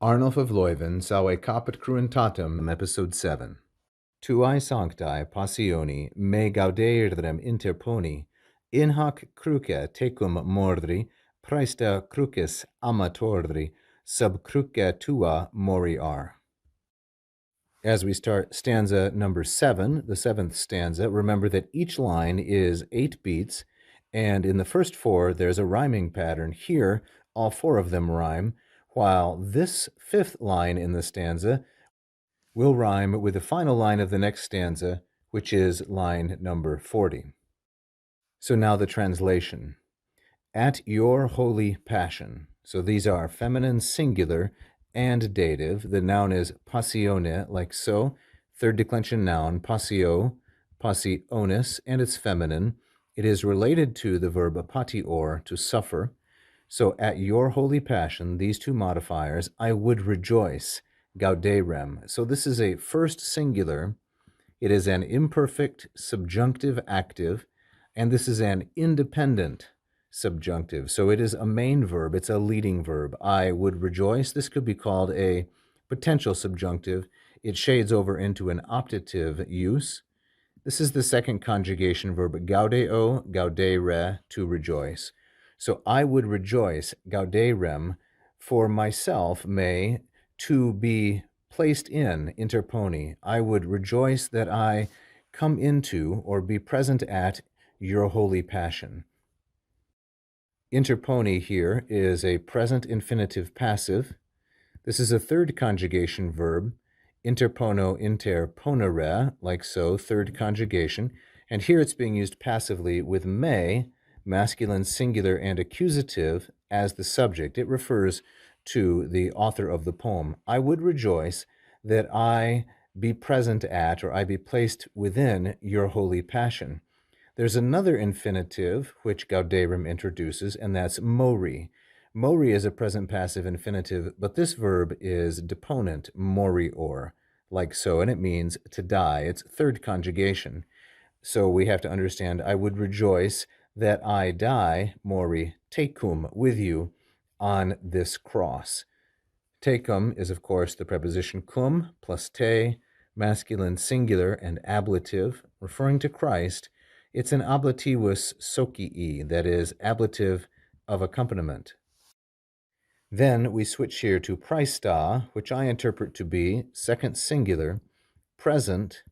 Arnulf of Leuven, Salve Caput Cruentatum, Episode 7. Tuae sanctae passioni me gaudeirem interponi, in hoc cruce tecum mordri, praesta crucis amatordri, sub cruce tua moriar. As we start stanza number 7, the 7th stanza, remember that each line is 8 beats, and in the first 4 there's a rhyming pattern. Here, all 4 of them rhyme, while this 5th line in the stanza will rhyme with the final line of the next stanza, which is line number 40. So now the translation. At your holy passion. So these are feminine singular and dative. The noun is passione, like so. Third declension noun, passio, passionis, and it's feminine. It is related to the verb patior, to suffer. So at your holy passion, these two modifiers, I would rejoice, gauderem. So this is a first singular. It is an imperfect subjunctive active, and this is an independent subjunctive. So it is a main verb. It's a leading verb. I would rejoice. This could be called a potential subjunctive. It shades over into an optative use. This is the second conjugation verb, gaudeo, gaudere, to rejoice. So I would rejoice, gauderem, for myself, may, to be placed in, interponi. I would rejoice that I come into or be present at your holy passion. Interponi here is a present infinitive passive. This is a third conjugation verb, interpono, interponere, like so, third conjugation. And here it's being used passively with me, masculine singular and accusative, as the subject. It refers to the author of the poem. I would rejoice that I be present at, or I be placed within, your holy passion. There's another infinitive which gauderem introduces, and that's mori. Mori is a present passive infinitive, but this verb is deponent, morior, like so, and it means to die. It's third conjugation. So we have to understand, I would rejoice that I die, mori, tecum, with you, on this cross. Tecum is, of course, the preposition cum plus te, masculine singular and ablative, referring to Christ. It's an ablativus socii, that is, ablative of accompaniment. Then we switch here to praesta, which I interpret to be second singular, present,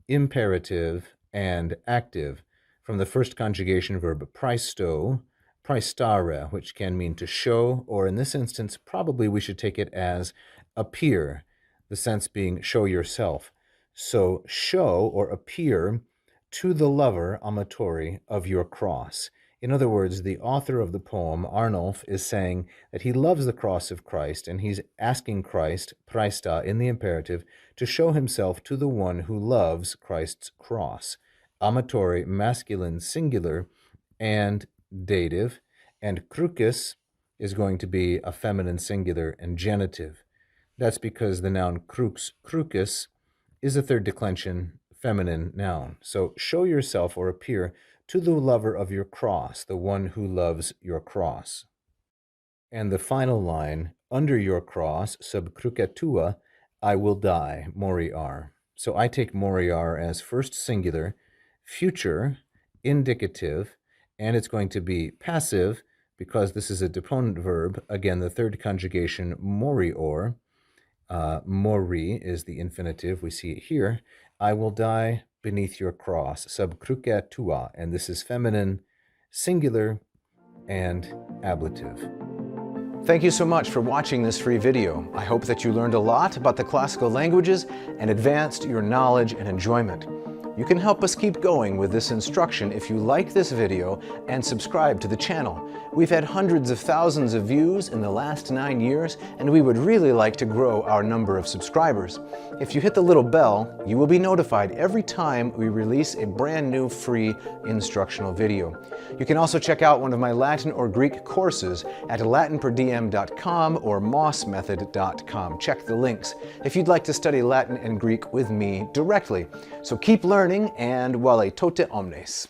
imperative, and active, from the first conjugation verb praesto, praestare, which can mean to show, or in this instance, probably we should take it as appear, the sense being show yourself. So show or appear to the lover, amatori, of your cross. In other words, the author of the poem, Arnulf, is saying that he loves the cross of Christ, and he's asking Christ, praesta, in the imperative, to show himself to the one who loves Christ's cross. Amatori, masculine singular and dative, and crucis is going to be a feminine singular and genitive. That's because the noun crux, crucis, is a third declension feminine noun. So show yourself or appear to the lover of your cross, the one who loves your cross. And the final line, under your cross, sub cruce tua, I will die, moriar. So I take moriar as first singular, future, indicative, and it's going to be passive because this is a deponent verb. Again, the third conjugation, morior. Mori is the infinitive. We see it here. I will die beneath your cross, sub cruce tua, and this is feminine, singular, and ablative. Thank you so much for watching this free video. I hope that you learned a lot about the classical languages and advanced your knowledge and enjoyment. You can help us keep going with this instruction if you like this video and subscribe to the channel. We've had hundreds of thousands of views in the last 9 years, and we would really like to grow our number of subscribers. If you hit the little bell, you will be notified every time we release a brand new free instructional video. You can also check out one of my Latin or Greek courses at LatinPerDiem.com or mossmethod.com. Check the links if you'd like to study Latin and Greek with me directly. So keep learning, and vale tote omnes.